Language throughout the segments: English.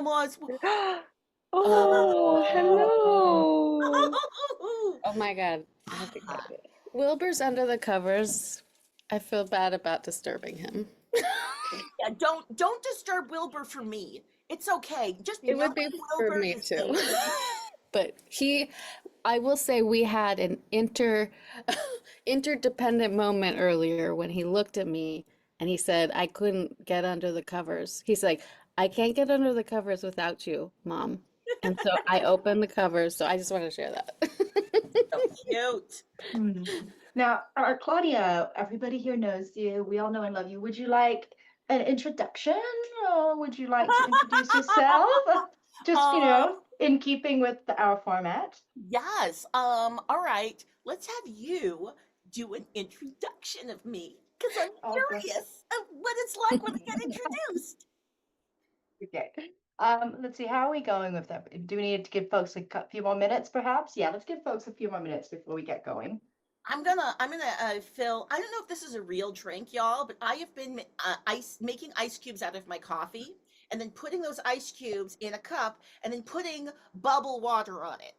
animals. Oh, hello. Oh my God. I have to get it. Wilbur's under the covers. I feel bad about disturbing him. Yeah, don't disturb Wilbur for me. It's okay. Just It know would be for Wilbur me is too. safe. But I will say we had an interdependent moment earlier when he looked at me and he said, I couldn't get under the covers. He's like, I can't get under the covers without you, Mom. And so I opened the covers. So I just want to share that. So cute. Now, Claudia, everybody here knows you. We all know and love you. Would you like an introduction or would you like to introduce yourself? Just, in keeping with our format. Yes. All right. Let's have you do an introduction of me because I'm curious of what it's like when I get introduced. Okay. Let's see, how are we going with that? Do we need to give folks a few more minutes, perhaps? Yeah, let's give folks a few more minutes before we get going. I'm gonna fill. I don't know if this is a real drink, y'all, but I have been making ice cubes out of my coffee, and then putting those ice cubes in a cup, and then putting bubble water on it.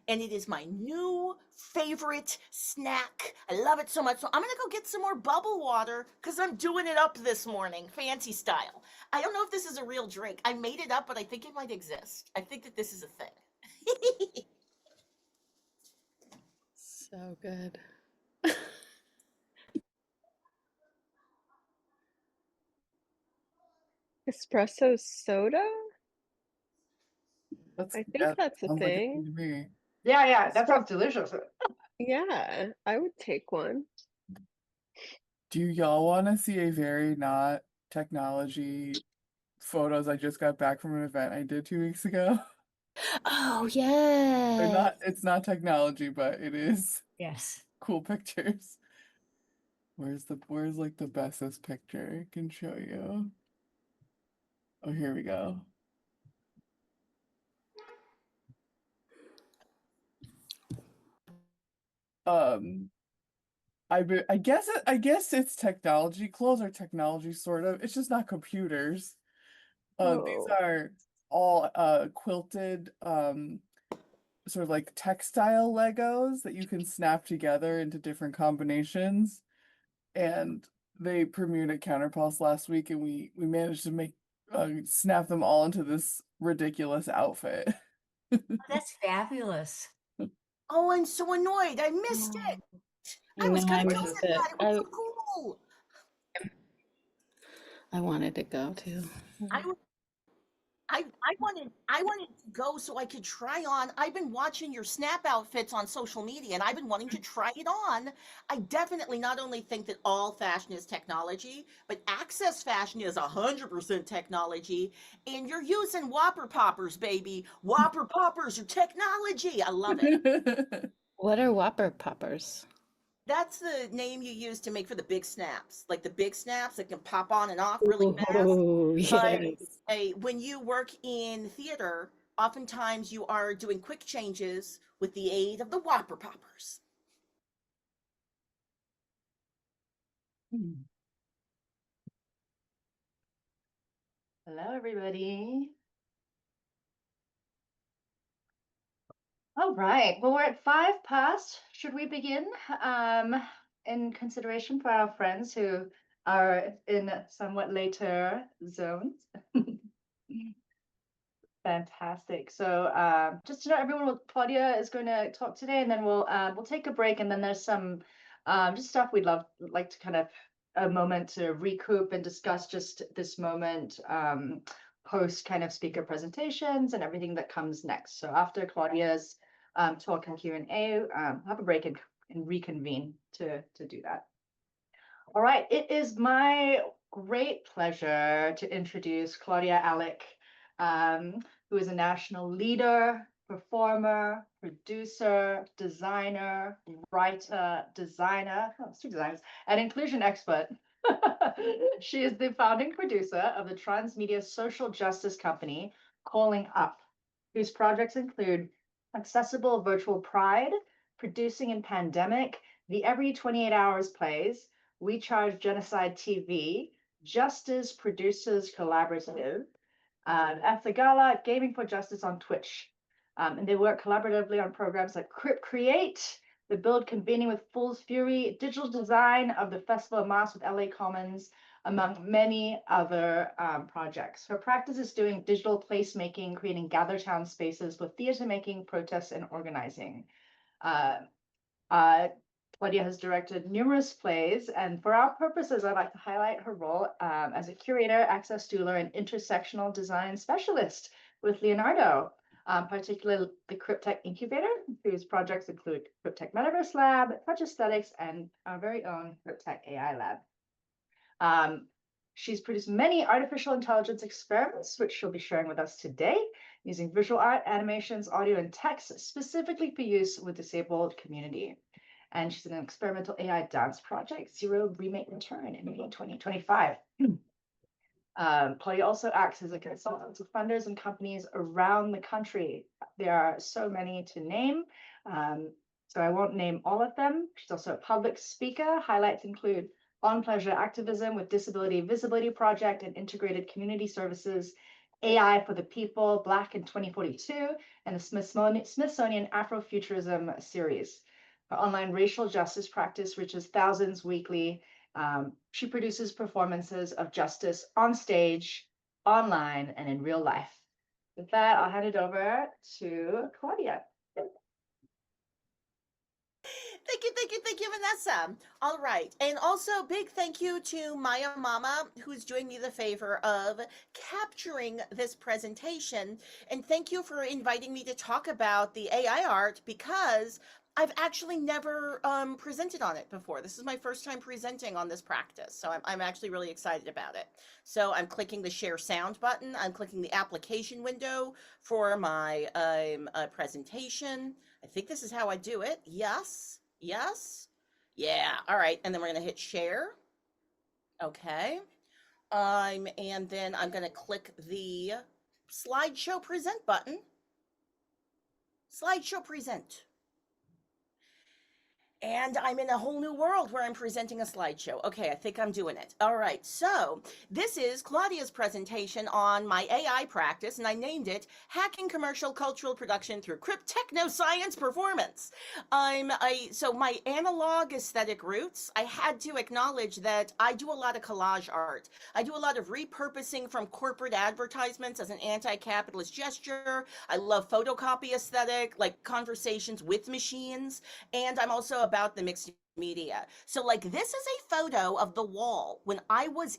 And it is my new favorite snack. I love it so much. So I'm gonna go get some more bubble water because I'm doing it up this morning, fancy style. I don't know if this is a real drink. I made it up, but I think it might exist. I think that this is a thing. So good. Espresso soda? That's, I think yeah, that's a sounds like a thing. thing to me. Yeah, that sounds delicious. Yeah, I would take one. Do y'all want to see a very not technology photos I just got back from an event I did 2 weeks ago? Oh, They're yeah. not, it's not technology, but it is Yes. cool pictures. Where's like the bestest picture I can show you? Oh, here we go. Um, I guess it's technology. Clothes are technology, sort of. It's just not computers. These Oh, are all quilted sort of like textile Legos that you can snap together into different combinations. And they premiered at Counterpulse last week, and we managed to make snap them all into this ridiculous outfit. That's fabulous. Oh, I'm so annoyed. I missed it. I was gonna I go missed to it. that. It was so cool. I wanted to go too. I I wanted to go so I could try on. I've been watching your snap outfits on social media and I've been wanting to try it on. I definitely not only think that all fashion is technology, but access fashion is 100% technology. And you're using Whopper Poppers, baby. Whopper Poppers are technology. I love it. What are Whopper Poppers? That's the name you use to make for the big snaps, like the big snaps that can pop on and off really fast. Oh, But yes. when you work in theater, oftentimes you are doing quick changes with the aid of the Whopper Poppers. Hello, everybody. All right. Well, we're at 5 past. Should we begin? In consideration for our friends who are in somewhat later zones. Fantastic. So just to know everyone, Claudia is going to talk today, and then we'll take a break, and then there's some just stuff like to kind of a moment to recoup and discuss just this moment post kind of speaker presentations and everything that comes next. So after Claudia's talk and Q&A, have a break and reconvene to do that. All right, it is my great pleasure to introduce Claudia Alick, who is a national leader, performer, producer, designer, writer, designer, two designers, and inclusion expert. She is the founding producer of the transmedia social justice company Calling Up, whose projects include Accessible Virtual Pride, Producing in Pandemic, the Every 28 Hours Plays, We Charge Genocide TV, Justice Producers Collaborative, At the gala, Gaming for Justice on Twitch. And they work collaboratively on programs like Crip Create, the build convening with Fool's Fury, digital design of the Festival of Mass with LA Commons, among many other projects. Her practice is doing digital placemaking, creating gather town spaces for theater making, protests, and organizing. Claudia has directed numerous plays, and for our purposes, I'd like to highlight her role as a curator, access doula, and intersectional design specialist with Leonardo, particularly the CripTech Incubator, whose projects include CripTech Metaverse Lab, Fritsch Aesthetics, and our very own CripTech AI Lab. She's produced many artificial intelligence experiments, which she'll be sharing with us today, using visual art, animations, audio, and text, specifically for use with disabled community. And she's in an experimental AI dance project, Zero Remake Return, in May 2025. Claudia also acts as a consultant to funders and companies around the country. There are so many to name, so I won't name all of them. She's also a public speaker. Highlights include On Pleasure Activism with Disability Visibility Project and Integrated Community Services, AI for the People, Black in 2042, and the Smithsonian Afrofuturism series. Her online racial justice practice reaches thousands weekly. She produces performances of justice on stage, online, and in real life. With that, I'll hand it over to Claudia. Thank you, Vanessa. All right. And also, big thank you to Maya Mama, who's doing me the favor of capturing this presentation. And thank you for inviting me to talk about the AI art, because I've actually never presented on it before. This is my first time presenting on this practice, so I'm actually really excited about it. So I'm clicking the share sound button. I'm clicking the application window for my presentation. I think this is how I do it. Yes, yes, yeah. All right, and then we're gonna hit share. Okay. And then I'm gonna click the slideshow present button. Slideshow present. And I'm in a whole new world where I'm presenting a slideshow. Okay, I think I'm doing it. All right, so this is Claudia's presentation on my AI practice, and I named it Hacking Commercial Cultural Production Through Crip Technoscience Performance. So my analog aesthetic roots, I had to acknowledge that I do a lot of collage art. I do a lot of repurposing from corporate advertisements as an anti-capitalist gesture. I love photocopy aesthetic, like conversations with machines, and I'm also about the mixed media. So like this is a photo of the wall when I was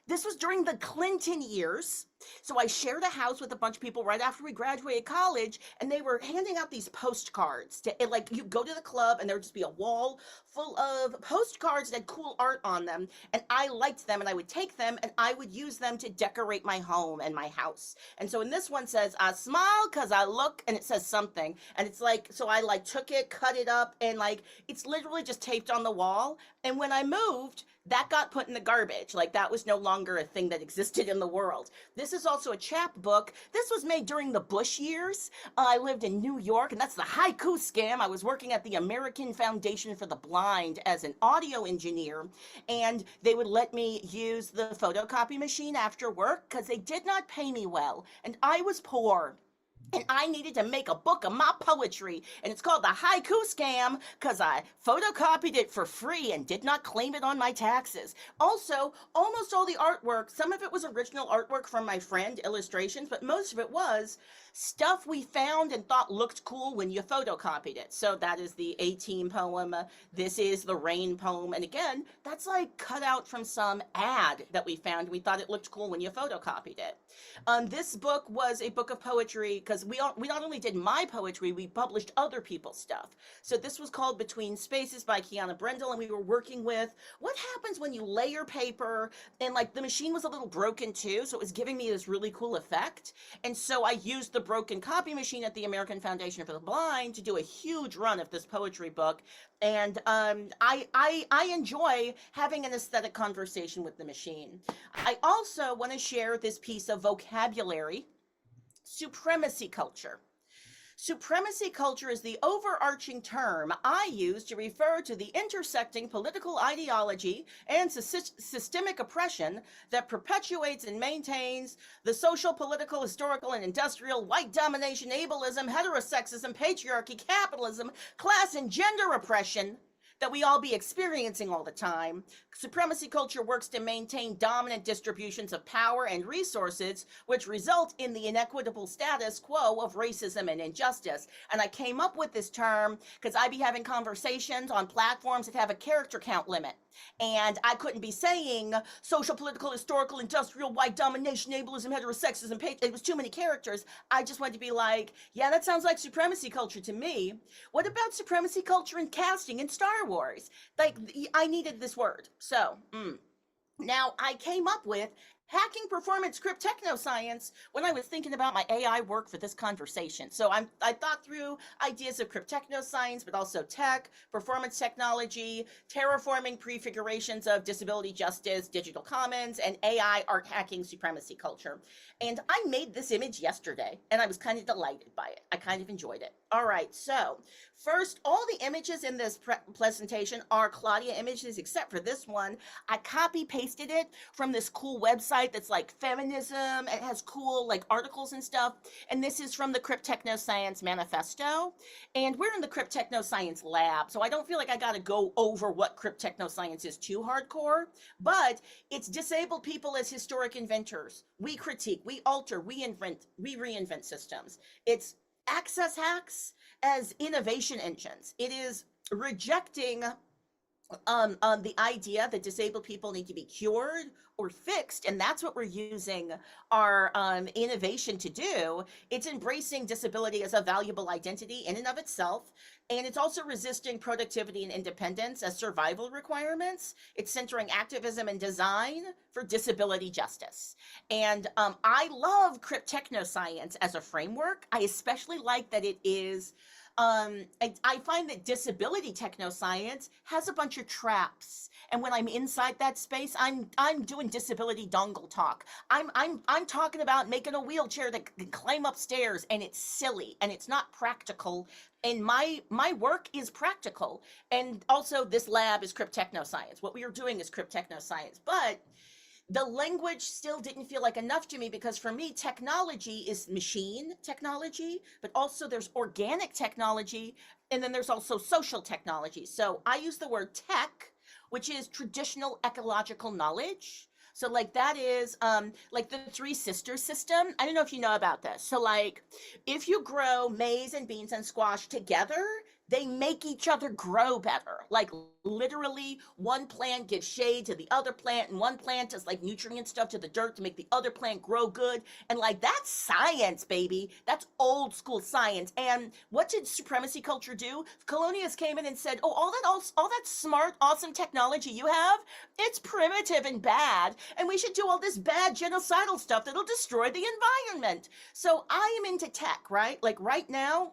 this was during the Clinton years. So I shared a house with a bunch of people right after we graduated college, and they were handing out these postcards like you go to the club and there would just be a wall full of postcards that had cool art on them, and I liked them and I would take them and I would use them to decorate my home and my house. And so in this one says, I smile cause I look, and it says something, and it's like, so I like took it, cut it up, and like it's literally just taped on the wall. And when I moved, that got put in the garbage. Like that was no longer a thing that existed in the world. This is also a chapbook. This was made during the Bush years. I lived in New York, and that's the haiku scam. I was working at the American Foundation for the Blind as an audio engineer, and they would let me use the photocopy machine after work because they did not pay me well, and I was poor. And I needed to make a book of my poetry, and it's called the Haiku Scam because I photocopied it for free and did not claim it on my taxes. Also, almost all the artwork, some of it was original artwork from my friend, illustrations, but most of it was stuff we found and thought looked cool when you photocopied it. So that is the A-Team poem. This is the Rain poem. And again, that's like cut out from some ad that we found. We thought it looked cool when you photocopied it. This book was a book of poetry because we not only did my poetry, we published other people's stuff. So this was called Between Spaces by Kiana Brendel, and we were working with what happens when you layer paper, and like the machine was a little broken too, so it was giving me this really cool effect. And so I used the broken copy machine at the American Foundation for the Blind to do a huge run of this poetry book. And I enjoy having an aesthetic conversation with the machine. I also want to share this piece of vocabulary: supremacy culture. Supremacy culture is the overarching term I use to refer to the intersecting political ideology and systemic oppression that perpetuates and maintains the social, political, historical, and industrial white domination, ableism, heterosexism, patriarchy, capitalism, class, and gender oppression that we all be experiencing all the time. Supremacy culture works to maintain dominant distributions of power and resources, which result in the inequitable status quo of racism and injustice. And I came up with this term because I be having conversations on platforms that have a character count limit. And I couldn't be saying social, political, historical, industrial, white domination, ableism, heterosexism, it was too many characters. I just wanted to be like, yeah, that sounds like supremacy culture to me. What about supremacy culture in casting in Star Wars? Like, I needed this word. So, now I came up with hacking performance script technoscience when I was thinking about my AI work for this conversation. So I thought through ideas of crypt technoscience, but also tech, performance technology, terraforming prefigurations of disability justice, digital commons, and AI art hacking supremacy culture. And I made this image yesterday, and I was kind of delighted by it. I kind of enjoyed it. All right, so first, all the images in this presentation are Claudia images, except for this one. I copy pasted it from this cool website that's like feminism. It has cool like articles and stuff. And this is from the Crip Technoscience Manifesto. And we're in the Crip Technoscience lab, so I don't feel like I got to go over what Crip Technoscience is too hardcore, but it's disabled people as historic inventors. We critique, we alter, we reinvent systems. It's access hacks as innovation engines. It is rejecting the idea that disabled people need to be cured or fixed, and that's what we're using our innovation to do. It's embracing disability as a valuable identity in and of itself, and it's also resisting productivity and independence as survival requirements. It's centering activism and design for disability justice. And I love Crip Technoscience as a framework. I especially like that it is I find that disability technoscience has a bunch of traps, and when I'm inside that space, I'm doing disability dongle talk. I'm talking about making a wheelchair that can climb upstairs, and it's silly and it's not practical. And my work is practical, and also this lab is Crip Technoscience. What we are doing is Crip Technoscience, but the language still didn't feel like enough to me, because for me, technology is machine technology, but also there's organic technology, and then there's also social technology. So I use the word tech, which is traditional ecological knowledge. So like that is like the Three Sisters system. I don't know if you know about this. So like if you grow maize and beans and squash together, they make each other grow better. Like literally one plant gives shade to the other plant, and one plant does like nutrient stuff to the dirt to make the other plant grow good. And like that's science, baby. That's old school science. And what did supremacy culture do? Colonialists came in and said, oh, all that smart, awesome technology you have, it's primitive and bad, and we should do all this bad genocidal stuff that'll destroy the environment. So I am into tech, right? Like right now,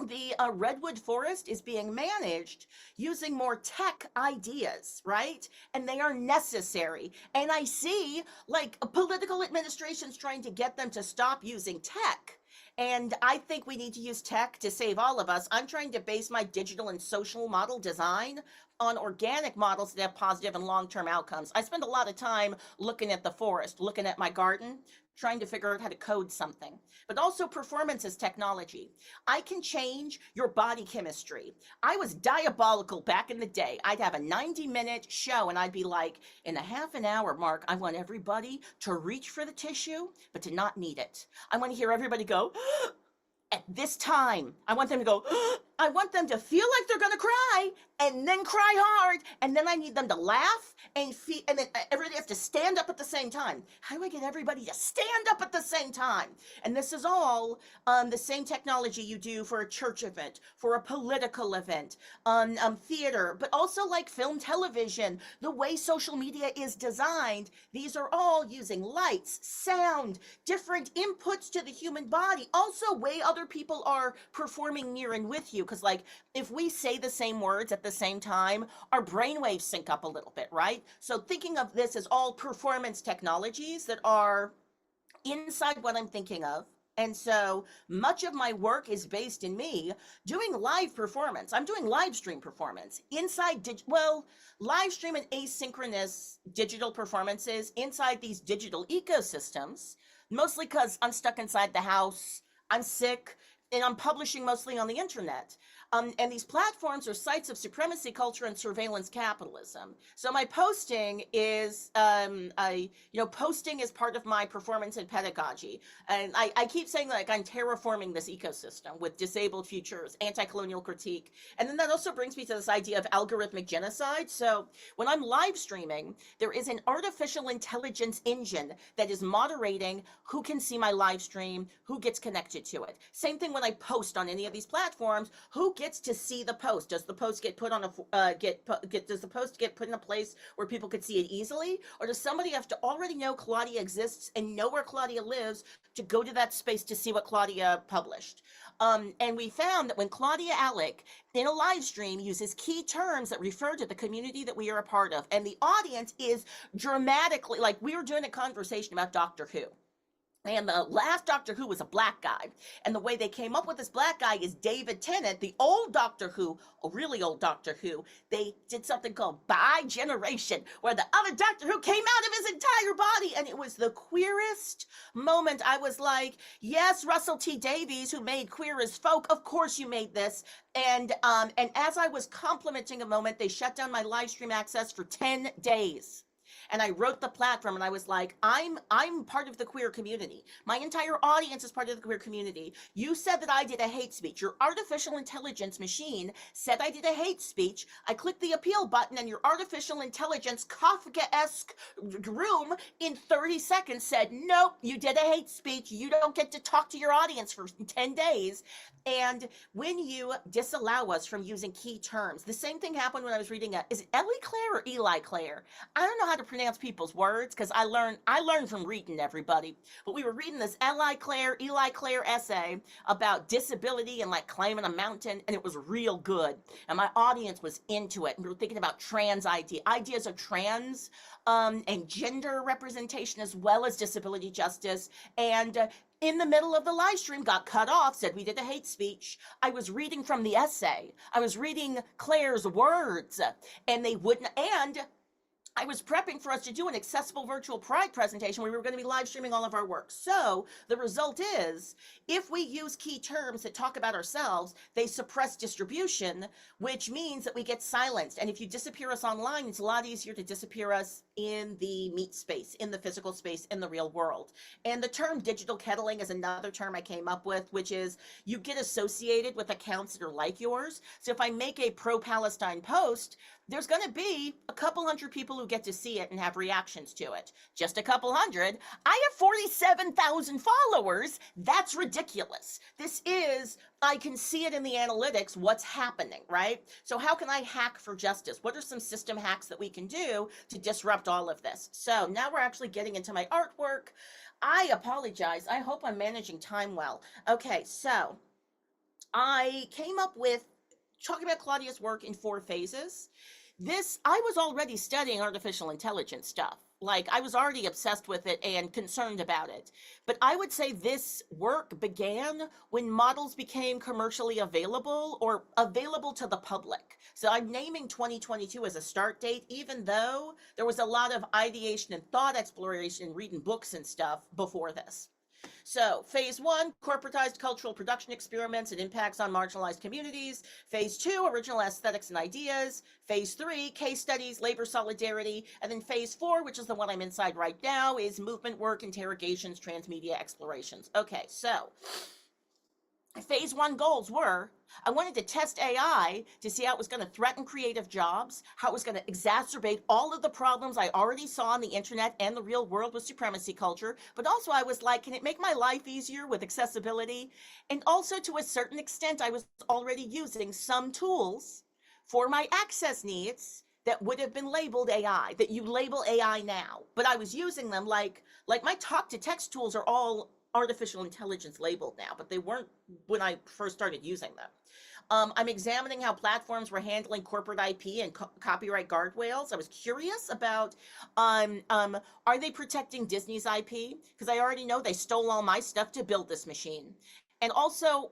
the redwood forest is being managed using more tech ideas, right? And they are necessary. And I see like political administrations trying to get them to stop using tech. And I think we need to use tech to save all of us. I'm trying to base my digital and social model design on organic models that have positive and long-term outcomes. I spend a lot of time looking at the forest, looking at my garden, trying to figure out how to code something. But also performance is technology. I can change your body chemistry. I was diabolical back in the day. I'd have a 90-minute show and I'd be like, in a half an hour, Mark, I want everybody to reach for the tissue, but to not need it. I want to hear everybody go, at this time. I want them to go, I want them to feel like they're gonna cry and then cry hard, and then I need them to laugh and feel, and then everybody has to stand up at the same time. How do I get everybody to stand up at the same time? And this is all the same technology you do for a church event, for a political event, theater, but also like film, television, the way social media is designed. These are all using lights, sound, different inputs to the human body, also way other people are performing near and with you. Because like if we say the same words at the same time, our brainwaves sync up a little bit, right? So thinking of this as all performance technologies that are inside what I'm thinking of, And so much of my work is based in me doing live performance. I'm doing live stream performance inside, live stream and asynchronous digital performances inside these digital ecosystems, mostly because I'm stuck inside the house, I'm sick, and I'm publishing mostly on the internet. And these platforms are sites of supremacy culture and surveillance capitalism. So my posting is, posting is part of my performance and pedagogy. And I keep saying like I'm terraforming this ecosystem with disabled futures, anti-colonial critique. And then that also brings me to this idea of algorithmic genocide. So when I'm live streaming, there is an artificial intelligence engine that is moderating who can see my live stream, who gets connected to it. Same thing when I post on any of these platforms, who gets to see the post? Does the post get put on does the post get put in a place where people could see it easily? Or does somebody have to already know Claudia exists and know where Claudia lives to go to that space to see what Claudia published? And we found that when Claudia Alick in a live stream uses key terms that refer to the community that we are a part of, and the audience is dramatically, like we were doing a conversation about Doctor Who. And the last Doctor Who was a black guy. And the way they came up with this black guy is David Tennant, the old Doctor Who, a really old Doctor Who. They did something called bi-generation, where the other Doctor Who came out of his entire body. And it was the queerest moment. I was like, yes, Russell T Davies, who made Queer as Folk, of course you made this. And as I was complimenting a moment, they shut down my live stream access for 10 days. And I wrote the platform and I was like, I'm part of the queer community. My entire audience is part of the queer community. You said that I did a hate speech. Your artificial intelligence machine said I did a hate speech. I clicked the appeal button and your artificial intelligence Kafka-esque room in 30 seconds said, nope, you did a hate speech. You don't get to talk to your audience for 10 days. And when you disallow us from using key terms, the same thing happened when I was reading is it Ellie Claire or Eli Claire? I don't know how to pronounce people's words because I learned from reading, everybody. But we were reading this Eli Claire essay about disability and like climbing a mountain, and it was real good. And my audience was into it. And we were thinking about ideas of trans and gender representation as well as disability justice. And in the middle of the live stream got cut off, said we did a hate speech. I was reading from the essay. I was reading Claire's words, and they wouldn't, and I was prepping for us to do an accessible virtual Pride presentation where we were going to be live streaming all of our work. So the result is, if we use key terms that talk about ourselves, they suppress distribution, which means that we get silenced. And if you disappear us online, it's a lot easier to disappear us in the meat space, in the physical space, in the real world. And the term digital kettling is another term I came up with, which is you get associated with accounts that are like yours. So if I make a pro-Palestine post, there's going to be a couple hundred people who get to see it and have reactions to it. Just a couple hundred. I have 47,000 followers. That's ridiculous. I can see it in the analytics, what's happening, right? So how can I hack for justice? What are some system hacks that we can do to disrupt all of this? So now we're actually getting into my artwork. I apologize. I hope I'm managing time well. Okay, so I came up with talking about Claudia's work in 4 phases. I was already studying artificial intelligence stuff. Like, I was already obsessed with it and concerned about it. But I would say this work began when models became commercially available or available to the public. So I'm naming 2022 as a start date, even though there was a lot of ideation and thought exploration, reading books and stuff before this. So phase 1, corporatized cultural production experiments and impacts on marginalized communities. Phase 2, original aesthetics and ideas. Phase 3, case studies, labor solidarity. And then phase 4, which is the one I'm inside right now, is movement work, interrogations, transmedia explorations. Okay, so phase 1 goals were, I wanted to test AI to see how it was going to threaten creative jobs, how it was going to exacerbate all of the problems I already saw on the internet and the real world with supremacy culture. But also I was like, can it make my life easier with accessibility? And also to a certain extent, I was already using some tools for my access needs that would have been labeled AI, that you label AI now. But I was using them like my talk to text tools are all artificial intelligence labeled now, but they weren't when I first started using them. I'm examining how platforms were handling corporate IP and copyright guardrails. I was curious about, are they protecting Disney's IP? Because I already know they stole all my stuff to build this machine. And also,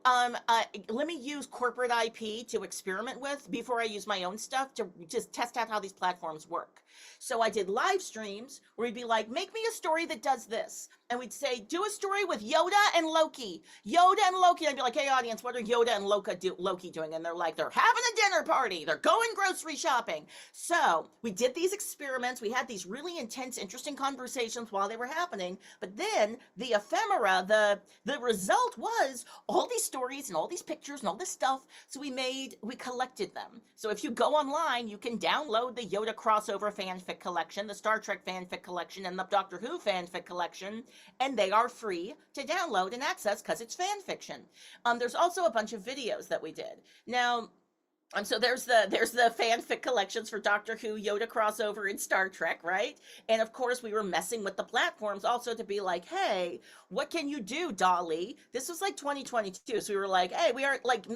let me use corporate IP to experiment with before I use my own stuff to just test out how these platforms work. So I did live streams where we'd be like, make me a story that does this. And we'd say, do a story with Yoda and Loki. Yoda and Loki. And I'd be like, hey, audience, what are Yoda and Loki doing? And they're like, they're having a dinner party. They're going grocery shopping. So we did these experiments. We had these really intense, interesting conversations while they were happening. But then the ephemera, the result was all these stories and all these pictures and all this stuff. So we collected them. So if you go online, you can download the Yoda crossover fanfic collection, the Star Trek fanfic collection, and the Doctor Who fanfic collection. And they are free to download and access because it's fan fiction. There's also a bunch of videos that we did. Now, so there's the fanfic collections for Doctor Who, Yoda crossover, and Star Trek, right? And of course, we were messing with the platforms also to be like, hey, what can you do, Dolly? This was like 2022, so we were like, hey, we are like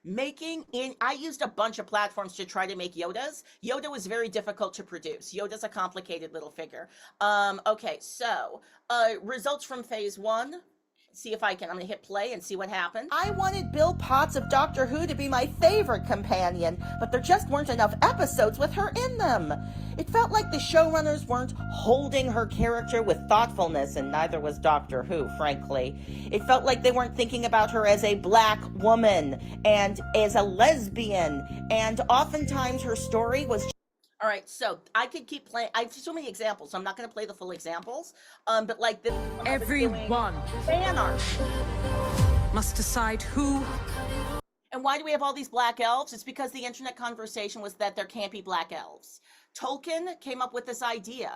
making in. I used a bunch of platforms to try to make Yodas. Yoda was very difficult to produce. Yoda's a complicated little figure. Okay, so results from phase 1. See if I'm gonna hit play and see what happens. I wanted Bill Potts of Doctor Who to be my favorite companion, but there just weren't enough episodes with her in them. It felt like the showrunners weren't holding her character with thoughtfulness, and neither was Doctor Who, frankly. It felt like they weren't thinking about her as a black woman and as a lesbian, and oftentimes her story was. All right, so I could keep playing. I have so many examples, so I'm not going to play the full examples. But like this, everyone fan art must decide who. And why do we have all these black elves? It's because the internet conversation was that there can't be black elves. Tolkien came up with this idea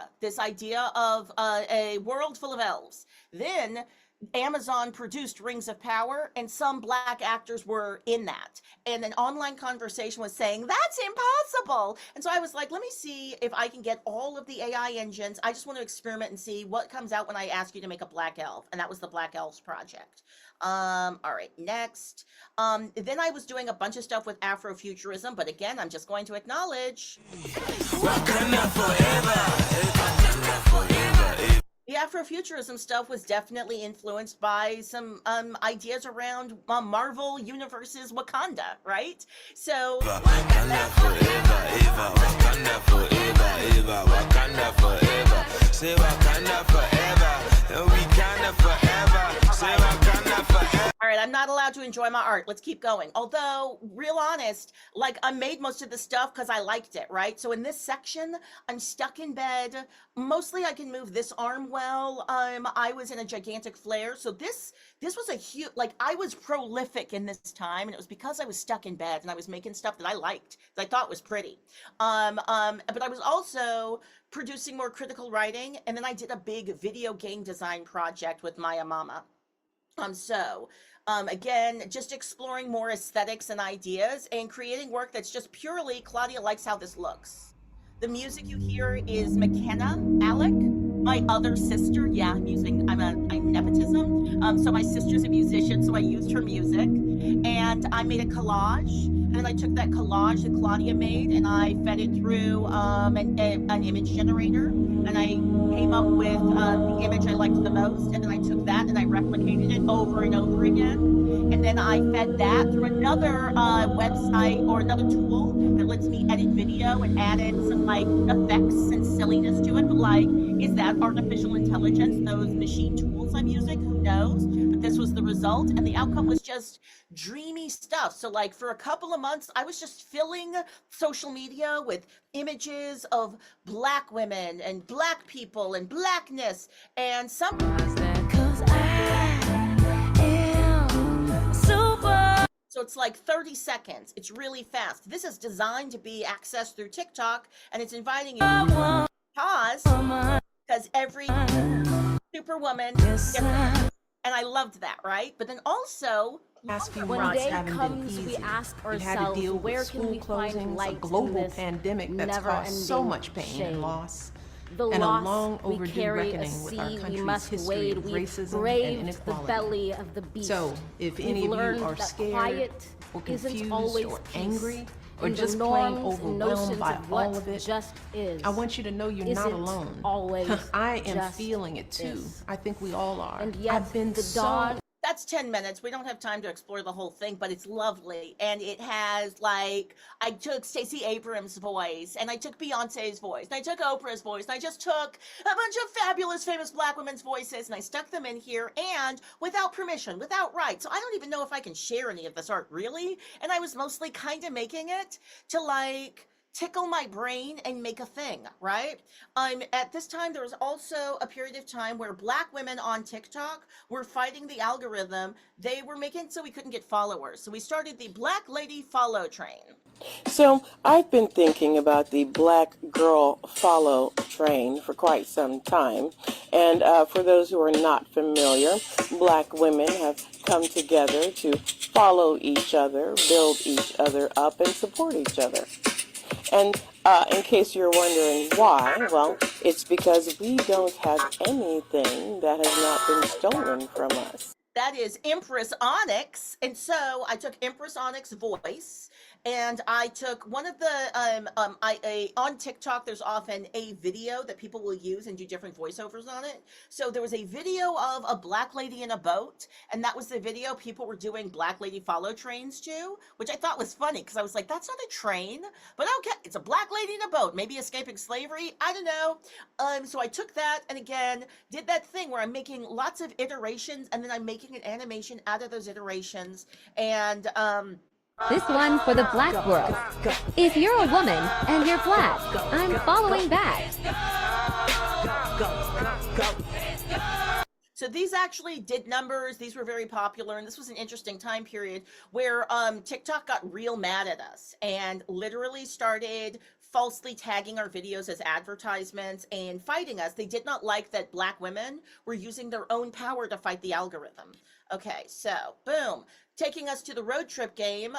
of a world full of elves. Then Amazon produced Rings of Power, and some black actors were in that. And an online conversation was saying, that's impossible. And so I was like, let me see if I can get all of the AI engines. I just want to experiment and see what comes out when I ask you to make a black elf. And that was the Black Elves project. All right, next. Then I was doing a bunch of stuff with Afrofuturism, but again, I'm just going to acknowledge. The Afrofuturism stuff was definitely influenced by some ideas around Marvel Universe's Wakanda, right? So Wakanda forever, Eva, Wakanda forever, Eva, Wakanda forever. Say Wakanda forever, and we kinda forever. Say Wakanda forever. All right, I'm not allowed to enjoy my art. Let's keep going. Although, real honest, like I made most of the stuff because I liked it, right? So in this section, I'm stuck in bed. Mostly I can move this arm well. I was in a gigantic flare. So this was a huge, like I was prolific in this time, and it was because I was stuck in bed and I was making stuff that I liked, that I thought was pretty. But I was also producing more critical writing, and then I did a big video game design project with Maya Mama. Again, just exploring more aesthetics and ideas and creating work that's just purely Claudia likes how this looks. The music you hear is McKenna Alick, my other sister. Yeah, I'm nepotism. So my sister's a musician, so I used her music. And I made a collage, and then I took that collage that Claudia made and I fed it through an image generator, and I came up with the image I liked the most, and then I took that and I replicated it over and over again. And then I fed that through another website or another tool that lets me edit video, and added some like effects and silliness to it. But like, is that artificial intelligence, those machine tools I'm using? Who knows? But this was the result, and the outcome was just dreamy stuff. So like for a couple of months, I was just filling social media with images of black women and black people and blackness, and some. So it's like 30 seconds. It's really fast. This is designed to be accessed through TikTok, and it's inviting you to pause, because every superwoman is different. And I loved that, right? But then also, when day comes, we ask ourselves, where can we find light a global in this pandemic that's caused so much pain and loss. the and a loss long we overdue carry a reckoning with our sea we country's must history wade. of We've racism and braved the inequality. belly of the beast. So, if We've any of you learned are that scared quiet or isn't confused always or peace, angry or and the just plain norms and overwhelmed notions by of what all of it, just is I want you to know you're not isn't alone. always I am just feeling it too. is. I think we all are. And yet I've been the so dawn That's 10 minutes. We don't have time to explore the whole thing, but it's lovely. And it has, like, I took Stacey Abrams' voice, and I took Beyonce's voice, and I took Oprah's voice, and I just took a bunch of fabulous, famous Black women's voices, and I stuck them in here, and without permission, without rights. So I don't even know if I can share any of this art, really. And I was mostly kind of making it to, like, tickle my brain and make a thing, right? At this time, there was also a period of time where Black women on TikTok were fighting the algorithm. They were making so we couldn't get followers. So we started the Black Lady Follow Train. So I've been thinking about the Black Girl Follow Train for quite some time. And for those who are not familiar, Black women have come together to follow each other, build each other up, and support each other. And in case you're wondering why, well, it's because we don't have anything that has not been stolen from us. That is Empress Onyx. And so I took Empress Onyx's voice, and I took one of the, on TikTok, there's often a video that people will use and do different voiceovers on it. So there was a video of a Black lady in a boat, and that was the video people were doing Black Lady Follow trains to, which I thought was funny, because I was like, that's not a train, but okay, it's a Black lady in a boat, maybe escaping slavery, I don't know. So I took that, and again, did that thing where I'm making lots of iterations, and then I'm making an animation out of those iterations, and this one for the Black world. If you're a woman and you're Black, I'm following back. So these actually did numbers. These were very popular, and this was an interesting time period where TikTok got real mad at us and literally started falsely tagging our videos as advertisements and fighting us. They did not like that Black women were using their own power to fight the algorithm. Okay, so boom. Taking us to the road trip game,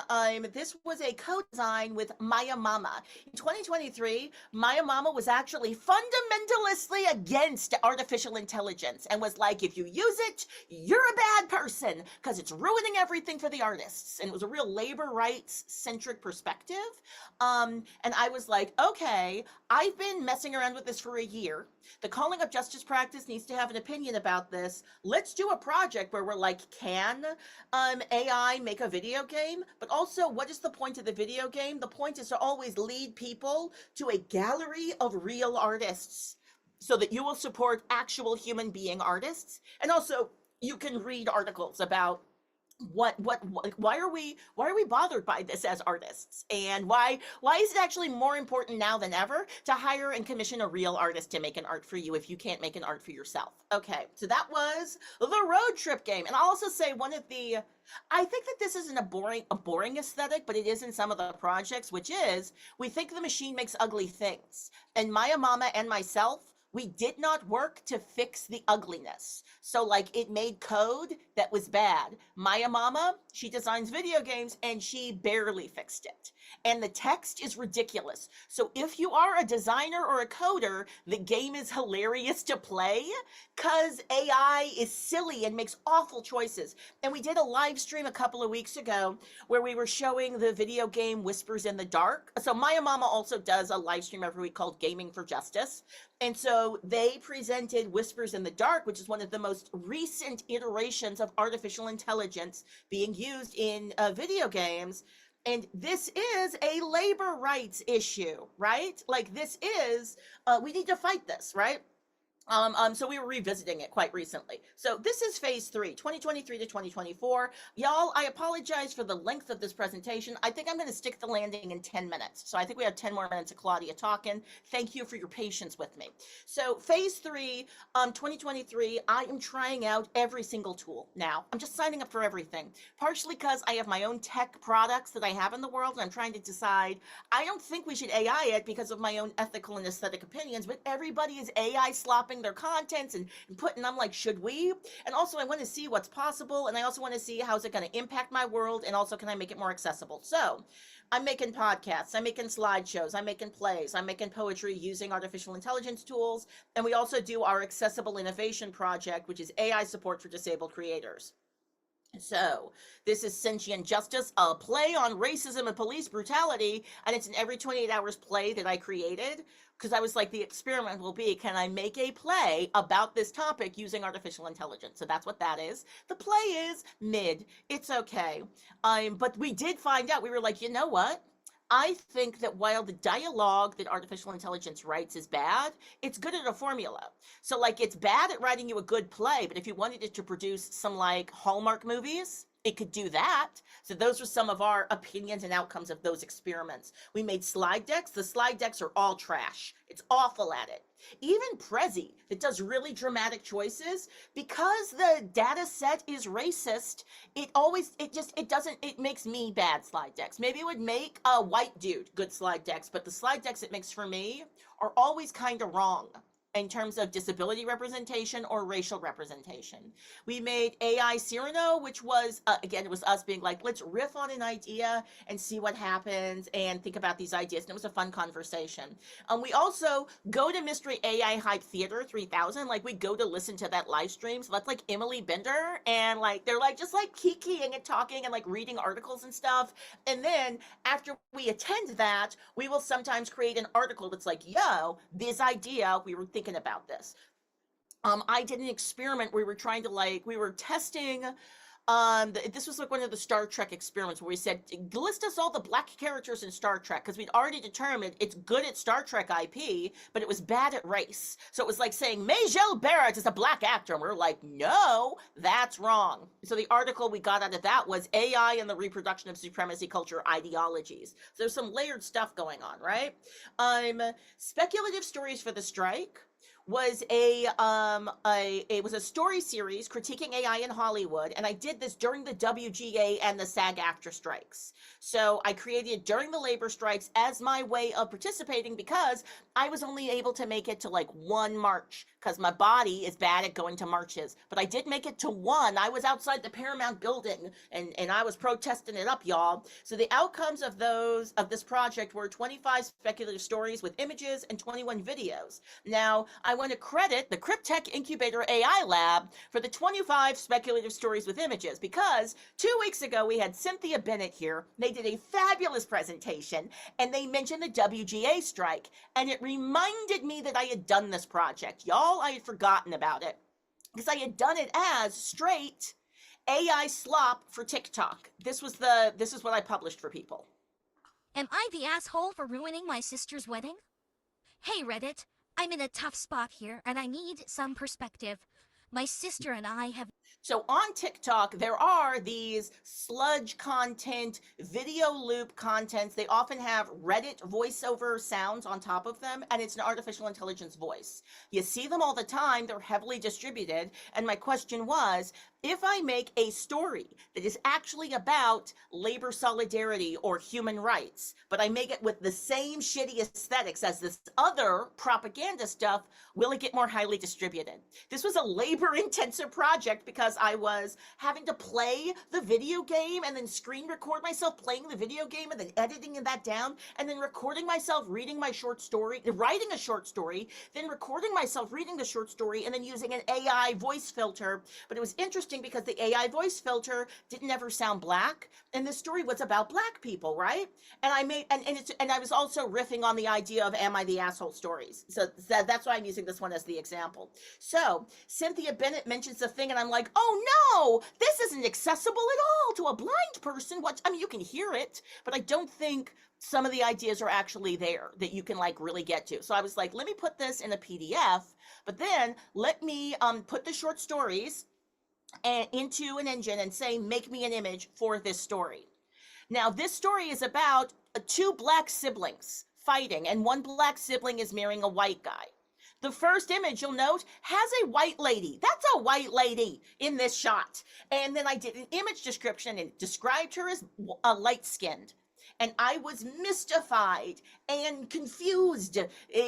this was a co-design with Maya Mama. In 2023, Maya Mama was actually fundamentally against artificial intelligence and was like, if you use it, you're a bad person because it's ruining everything for the artists. And it was a real labor rights centric perspective. And I was like, okay, I've been messing around with this for a year. The Calling Up Justice practice needs to have an opinion about this. Let's do a project where we're like, can AI make a video game? But also, what is the point of the video game? The point is to always lead people to a gallery of real artists so that you will support actual human being artists. And also, you can read articles about why are we bothered by this as artists, and why is it actually more important now than ever to hire and commission a real artist to make an art for you if you can't make an art for yourself? Okay, so that was the road trip game. And I'll also say I think that this isn't a boring aesthetic, but it is in some of the projects, which is we think the machine makes ugly things, and Maya Mama and myself, we did not work to fix the ugliness. So like it made code that was bad. Maya Mama, she designs video games and she barely fixed it. And the text is ridiculous. So if you are a designer or a coder, the game is hilarious to play because AI is silly and makes awful choices. And we did a live stream a couple of weeks ago where we were showing the video game Whispers in the Dark. So Maya Mama also does a live stream every week called Gaming for Justice. And so they presented Whispers in the Dark, which is one of the most recent iterations of artificial intelligence being used in video games. And this is a labor rights issue, right? Like this is, we need to fight this, right? So we were revisiting it quite recently. So this is phase 3, 2023 to 2024. Y'all, I apologize for the length of this presentation. I think I'm going to stick the landing in 10 minutes. So I think we have 10 more minutes of Claudia talking. Thank you for your patience with me. So phase 3, 2023, I am trying out every single tool now. I'm just signing up for everything, partially because I have my own tech products that I have in the world, and I'm trying to decide, I don't think we should AI it because of my own ethical and aesthetic opinions, but everybody is AI slopping having their contents and putting, I'm like, should we? And also I want to see what's possible, and I also want to see how's it going to impact my world, and also can I make it more accessible. So I'm making podcasts, I'm making slideshows, I'm making plays, I'm making poetry using artificial intelligence tools, and we also do our accessible innovation project, which is AI support for disabled creators. So this is Sentient Justice, a play on racism and police brutality, and it's an every 28 hours play that I created because I was like, the experiment will be, can I make a play about this topic using artificial intelligence? So that's what that is. The play is mid. It's okay. But we did find out, we were like, you know what? I think that while the dialogue that artificial intelligence writes is bad, it's good at a formula. So like, it's bad at writing you a good play, but if you wanted it to produce some like Hallmark movies, it could do that. So those are some of our opinions and outcomes of those experiments. We made slide decks. The slide decks are all trash. It's awful at it. Even Prezi, that does really dramatic choices, because the data set is racist, it makes me bad slide decks. Maybe it would make a white dude good slide decks, but the slide decks it makes for me are always kind of wrong in terms of disability representation or racial representation. We made AI Cyrano, which was, again, it was us being like, let's riff on an idea and see what happens and think about these ideas. And it was a fun conversation. We also go to Mystery AI Hype Theater 3000. Like, we go to listen to that live stream. So that's like Emily Bender. And like, they're like, just like kikiing and talking and like reading articles and stuff. And then after we attend that, we will sometimes create an article that's like, yo, this idea, we were thinking about this. I did an experiment where we were testing, this was like one of the Star Trek experiments where we said, list us all the black characters in Star Trek, because we'd already determined it's good at Star Trek IP, but it was bad at race. So it was like saying, Majel Barrett is a black actor, and we're like, no, that's wrong. So the article we got out of that was AI and the reproduction of supremacy culture ideologies. So there's some layered stuff going on, right? Speculative stories for the strike was it was a story series critiquing AI in Hollywood, and I did this during the WGA and the SAG-AFTRA strikes. So I created it during the labor strikes as my way of participating, because I was only able to make it to like one march because my body is bad at going to marches, but I did make it to one. I was outside the Paramount building and I was protesting it up, y'all. So the outcomes of this project were 25 speculative stories with images and 21 videos. Now, I want to credit the CripTech Incubator AI Lab for the 25 speculative stories with images, because 2 weeks ago we had Cynthia Bennett here. They did a fabulous presentation and they mentioned the WGA strike, and it reminded me that I had done this project. Y'all, I had forgotten about it because I had done it as straight AI slop for TikTok. This is what I published for people. Am I the asshole for ruining my sister's wedding? Hey Reddit, I'm in a tough spot here and I need some perspective. My sister and I have... So on TikTok, there are these sludge content, video loop contents. They often have Reddit voiceover sounds on top of them, and it's an artificial intelligence voice. You see them all the time. They're heavily distributed. And my question was, if I make a story that is actually about labor solidarity or human rights, but I make it with the same shitty aesthetics as this other propaganda stuff, will it get more highly distributed? This was a labor-intensive project because I was having to play the video game and then screen record myself playing the video game and then editing that down and then recording myself reading my short story, writing a short story, then recording myself reading the short story and then using an AI voice filter. But it was interesting because the AI voice filter didn't ever sound black, and the story was about black people, right? And I made and I was also riffing on the idea of am I the asshole stories. So that's why I'm using this one as the example. So Cynthia Bennett mentions the thing and I'm like, oh no, this isn't accessible at all to a blind person. I mean, you can hear it, but I don't think some of the ideas are actually there that you can like really get to. So I was like, let me put this in a PDF, but then let me put the short stories into an engine and say, make me an image for this story. Now, this story is about two black siblings fighting, and one black sibling is marrying a white guy. The first image, you'll note, has a white lady. That's a white lady in this shot. And then I did an image description and described her as light-skinned. And I was mystified and confused.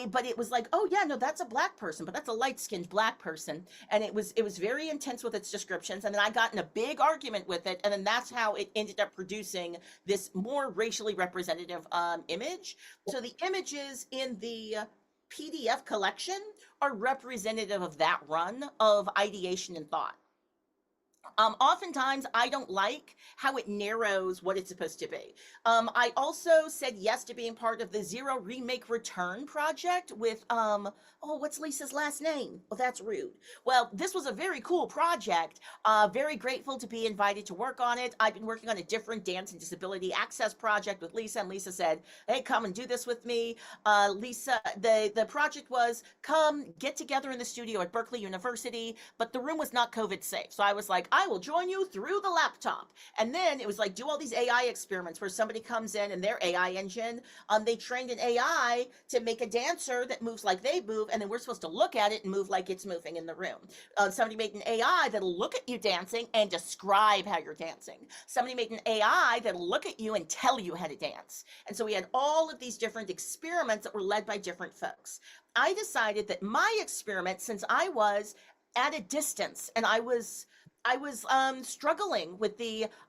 But it was like, oh yeah, no, that's a black person, but that's a light-skinned black person. And it was very intense with its descriptions. And then I got in a big argument with it, and then that's how it ended up producing this more racially representative image. So the images in the PDF collection are representative of that run of ideation and thought. Oftentimes I don't like how it narrows what it's supposed to be. I also said yes to being part of the Zero Remake Return project with, oh, what's Lisa's last name? Well, that's rude. Well, this was a very cool project. Very grateful to be invited to work on it. I've been working on a different dance and disability access project with Lisa, and Lisa said, hey, come and do this with me. Lisa, the project was come get together in the studio at Berkeley University, but the room was not COVID safe. So I was like, I will join you through the laptop. And then it was like, do all these AI experiments where somebody comes in and their AI engine, they trained an AI to make a dancer that moves like they move, and then we're supposed to look at it and move like it's moving in the room. Somebody made an AI that'll look at you dancing and describe how you're dancing. Somebody made an AI that'll look at you and tell you how to dance. And so we had all of these different experiments that were led by different folks. I decided that my experiment, since I was at a distance and I was struggling with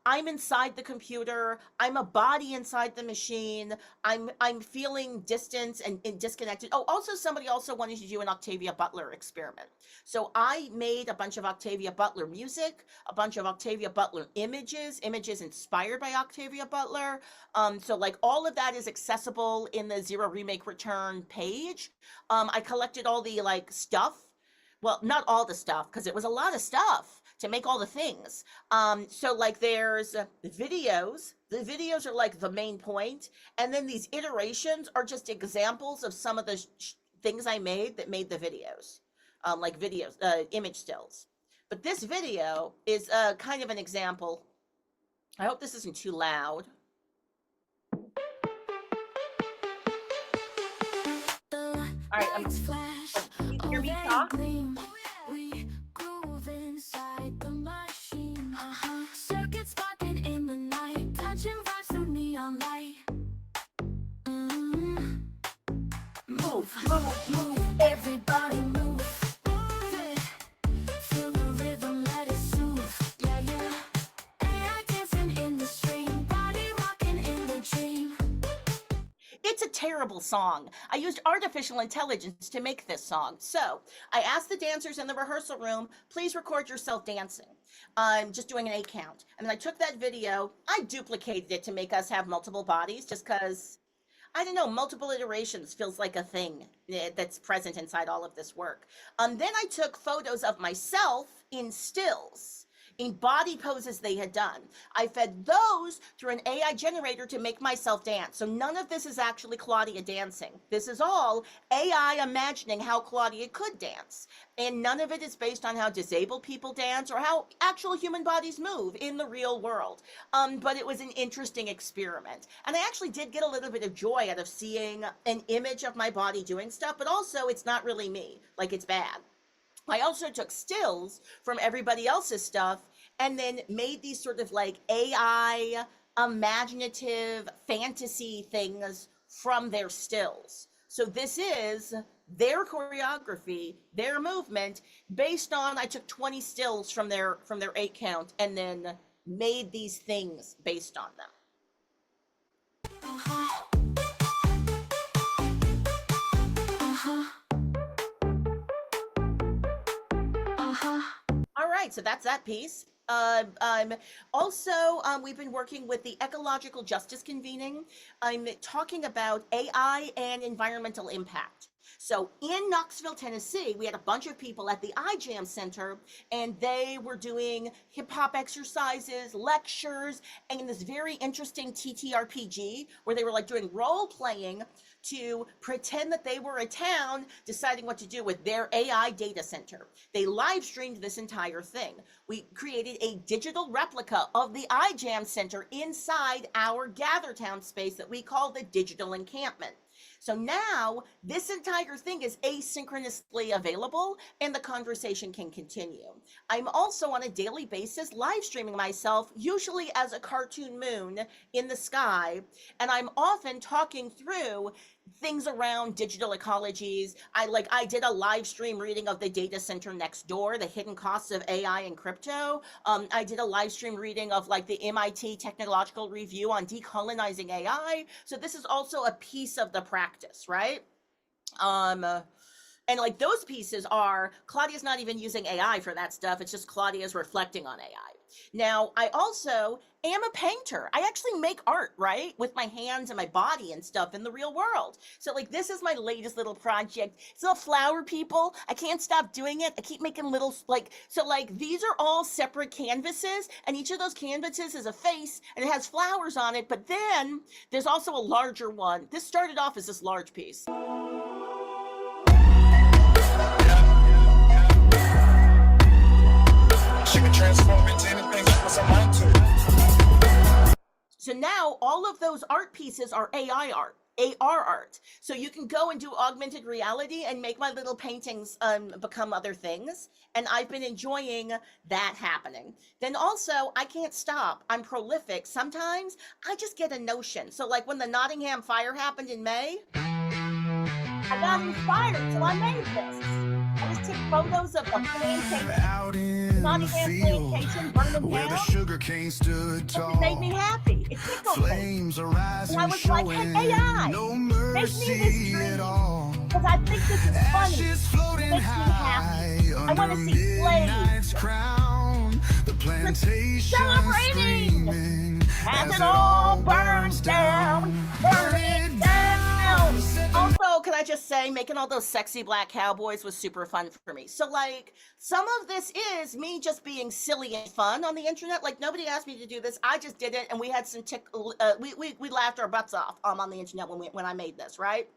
I'm inside the computer, I'm a body inside the machine, I'm feeling distant and disconnected. Oh, also somebody also wanted to do an Octavia Butler experiment. So I made a bunch of Octavia Butler music, a bunch of Octavia Butler images inspired by Octavia Butler. So like all of that is accessible in the Zero Remake Return page. I collected all the like stuff. Well, not all the stuff, because it was a lot of stuff to make all the things. So like there's videos. The videos are like the main point. And then these iterations are just examples of some of the things I made that made the videos. Like videos, image stills. But this video is kind of an example. I hope this isn't too loud. All right, can you hear me talk? Circuits sparking in the night, touching vibes through neon light. Move, move, move, everybody move. Feel the rhythm, let it soothe. Yeah, yeah. AI dancing in the stream, body rocking in the dream. It's a terrible song. I used artificial intelligence to make this song. So I asked the dancers in the rehearsal room, please record yourself dancing. I'm just doing an 8 count. And then I took that video, I duplicated it to make us have multiple bodies just because, I don't know, multiple iterations feels like a thing that's present inside all of this work. Then I took photos of myself in stills, in body poses they had done. I fed those through an AI generator to make myself dance. So none of this is actually Claudia dancing. This is all AI imagining how Claudia could dance. And none of it is based on how disabled people dance or how actual human bodies move in the real world. But it was an interesting experiment. And I actually did get a little bit of joy out of seeing an image of my body doing stuff, but also it's not really me, like it's bad. I also took stills from everybody else's stuff and then made these sort of like AI imaginative fantasy things from their stills. So this is their choreography, their movement based on, I took 20 stills from their 8 count and then made these things based on them. All right, so that's that piece. Also, we've been working with the Ecological Justice Convening. I'm talking about AI and environmental impact. So in Knoxville, Tennessee, we had a bunch of people at the iJam Center, and they were doing hip hop exercises, lectures, and this very interesting TTRPG where they were like doing role playing to pretend that they were a town deciding what to do with their AI data center. They live streamed this entire thing. We created a digital replica of the iJam Center inside our GatherTown space that we call the Digital Encampment. So now this entire thing is asynchronously available and the conversation can continue. I'm also on a daily basis live streaming myself, usually as a cartoon moon in the sky, and I'm often talking through things around digital ecologies. I did a live stream reading of The Data Center Next Door, the hidden costs of AI and crypto. I did a live stream reading of like the MIT Technological Review on decolonizing AI. So this is also a piece of the practice, right? And like those pieces are, Claudia's not even using AI for that stuff. It's just Claudia's reflecting on AI. Now, I also am a painter. I actually make art, right? With my hands and my body and stuff in the real world. So like this is my latest little project. It's little flower people. I can't stop doing it. I keep making little these are all separate canvases, and each of those canvases is a face and it has flowers on it. But then there's also a larger one. This started off as this large piece. She can transform into anything she puts her mind to. So now all of those art pieces are AI art, AR art. So you can go and do augmented reality and make my little paintings become other things. And I've been enjoying that happening. Then also, I can't stop. I'm prolific. Sometimes I just get a notion. So like when the Nottingham fire happened in May, I got inspired, so I made this. I just took photos of a plantation, Nottingham plantation burning down. The sugar cane stood tall. It made me happy. It tickled me. And I was like, hey, AI, make me this dream. Because I think this is funny. It makes me happy. I want to see flames. Celebrating as it all burns down. Burn it down. Also, can I just say, making all those sexy black cowboys was super fun for me. So like, some of this is me just being silly and fun on the internet. Like nobody asked me to do this. I just did it, and we had some we laughed our butts off on the internet when I made this, right?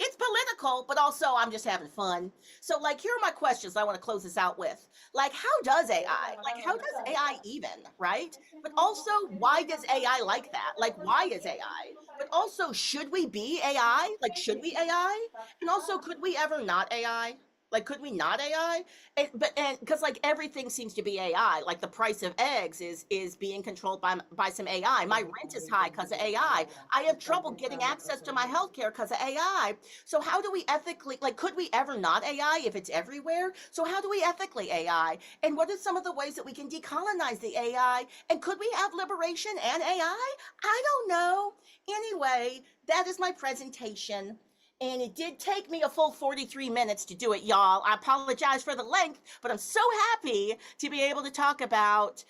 It's political, but also I'm just having fun. So like, here are my questions I want to close this out with. Like, how does AI? Like, how does AI even, right? But also, why does AI like that? Like, why is AI? But also, should we be AI? Like, should we AI? And also, could we ever not AI? Like, could we not AI? And because like everything seems to be AI. Like the price of eggs is being controlled by some AI. My rent is high because of AI. I have trouble getting access to my healthcare because of AI. So how do we ethically, like, could we ever not AI if it's everywhere? So how do we ethically AI? And what are some of the ways that we can decolonize the AI? And could we have liberation and AI? I don't know. Anyway, that is my presentation. And it did take me a full 43 minutes to do it, y'all. I apologize for the length, but I'm so happy to be able to talk about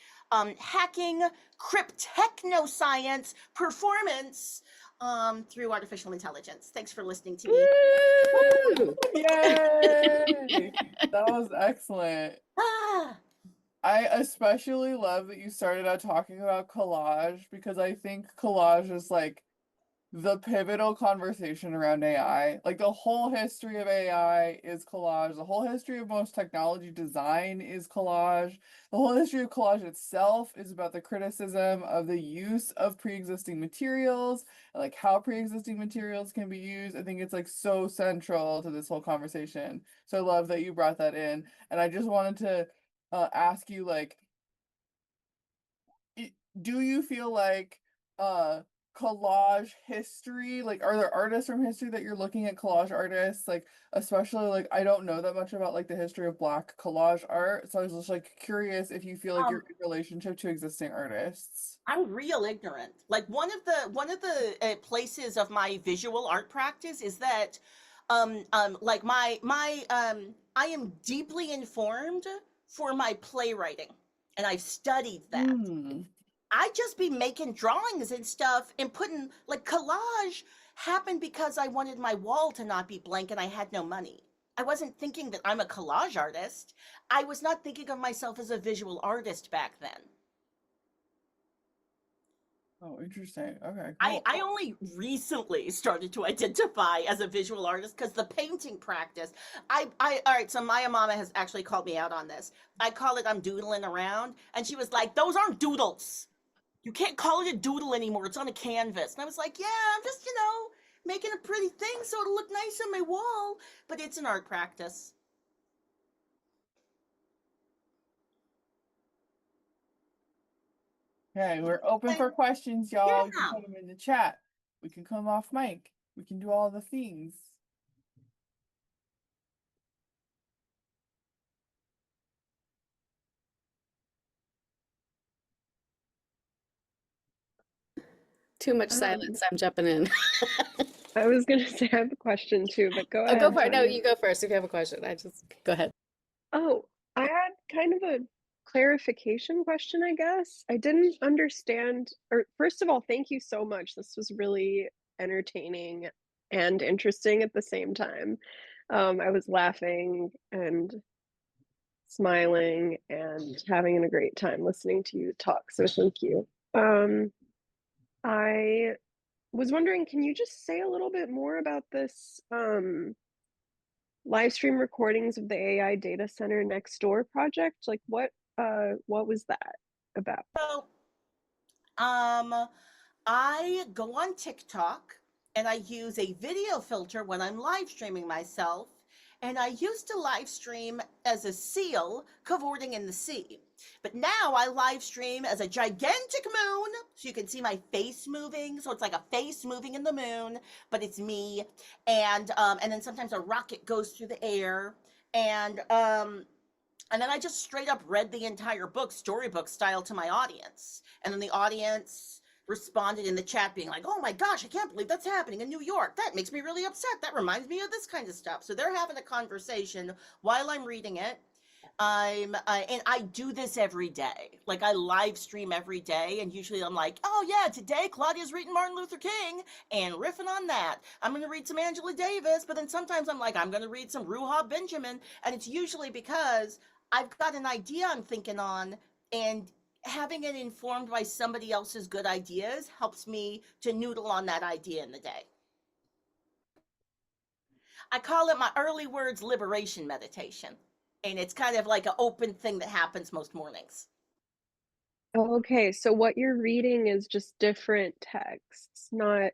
hacking Crip Technoscience performance through artificial intelligence. Thanks for listening to me. Woo! Yay! That was excellent. I especially love that you started out talking about collage, because I think collage is like the pivotal conversation around AI. Like the whole history of AI is collage. The whole history of most technology design is collage. The whole history of collage itself is about the criticism of the use of pre-existing materials, and like how pre-existing materials can be used. I think it's like so central to this whole conversation. So I love that you brought that in. And I just wanted to ask you, like, do you feel like collage history, like, are there artists from history that you're looking at, collage artists, like, especially, like, I don't know that much about like the history of Black collage art, so I was just like curious if you feel like you're in relationship to existing artists. I'm real ignorant. Like one of the places of my visual art practice is that like I am deeply informed for my playwriting, and I've studied that. I just be making drawings and stuff and putting, like, collage happened because I wanted my wall to not be blank and I had no money. I wasn't thinking that I'm a collage artist. I was not thinking of myself as a visual artist back then. Oh, interesting. Okay, cool. I only recently started to identify as a visual artist because the painting practice, all right, so Maya Mama has actually called me out on this. I call it I'm doodling around, and she was like, those aren't doodles. You can't call it a doodle anymore. It's on a canvas. And I was like, yeah, I'm just, making a pretty thing so it'll look nice on my wall, but it's an art practice. Okay, we're open for questions, y'all. You Yeah. can put them in the chat. We can come off mic. We can do all the things. Too much silence. I'm jumping in. I was gonna say I have a question too, but go Oh, ahead. go for it. No, Tanya. you go first if you have a question. I just go ahead. Oh, I had kind of a clarification question, I guess. I didn't understand, or first of all, thank you so much. This was really entertaining and interesting at the same time. I was laughing and smiling and having a great time listening to you talk, so thank you. I was wondering, can you just say a little bit more about this live stream recordings of the AI data center next door project? Like what was that about? So, I go on TikTok and I use a video filter when I'm live streaming myself. And I used to live stream as a seal cavorting in the sea. But now I live stream as a gigantic moon, so you can see my face moving. So it's like a face moving in the moon, but it's me. And then sometimes a rocket goes through the air. And then I just straight up read the entire book, storybook style, to my audience. And then the audience responded in the chat being like, oh my gosh, I can't believe that's happening in New York. That makes me really upset. That reminds me of this kind of stuff. So they're having a conversation while I'm reading it. And I do this every day. Like I live stream every day, and usually I'm like, oh yeah, today Claudia's reading Martin Luther King and riffing on that. I'm going to read some Angela Davis, but then sometimes I'm like, I'm going to read some Ruha Benjamin, and it's usually because I've got an idea I'm thinking on, and having it informed by somebody else's good ideas helps me to noodle on that idea in the day. I call it my early words liberation meditation. And it's kind of like an open thing that happens most mornings. Okay, so what you're reading is just different texts, not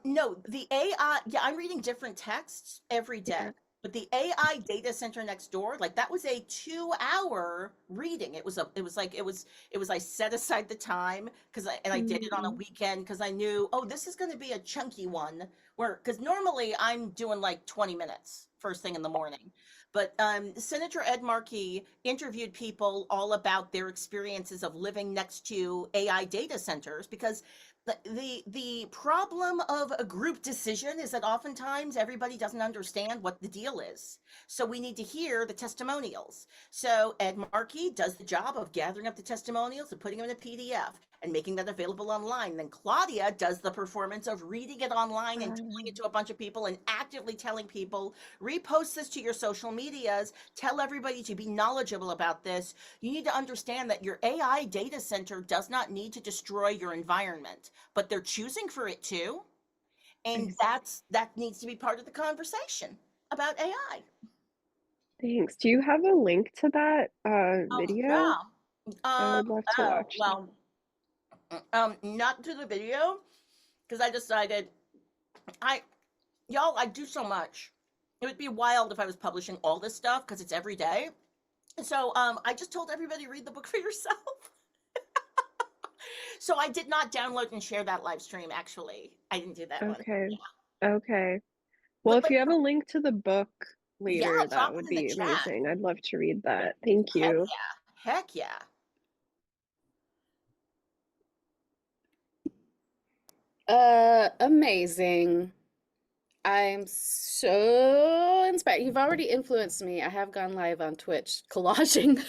No, the AI, yeah, I'm reading different texts every day. yeah. But the AI data center next door, like that was a 2-hour reading. It was I set aside the time I did it on a weekend because I knew, oh, this is going to be a chunky one because normally I'm doing like 20 minutes first thing in the morning. But Senator Ed Markey interviewed people all about their experiences of living next to AI data centers because the problem of a group decision is that oftentimes everybody doesn't understand what the deal is. So we need to hear the testimonials. So Ed Markey does the job of gathering up the testimonials and putting them in a PDF and making that available online. Then Claudia does the performance of reading it online and telling it to a bunch of people and actively telling people, repost this to your social medias, tell everybody to be knowledgeable about this. You need to understand that your AI data center does not need to destroy your environment, but they're choosing for it to. And that needs to be part of the conversation about AI. Thanks. Do you have a link to that video? Yeah. I would love to watch that. Well, not to the video, because I decided I do so much. It would be wild if I was publishing all this stuff because it's every day. So I just told everybody, read the book for yourself. So I did not download and share that live stream, actually. I didn't do that one. Okay. Yeah. Okay. Well, if you have a link to the book later, that drop it would in the be chat. amazing. I'd love to read that. Thank you. Heck yeah. Amazing. I'm so inspired. You've already influenced me. I have gone live on Twitch collaging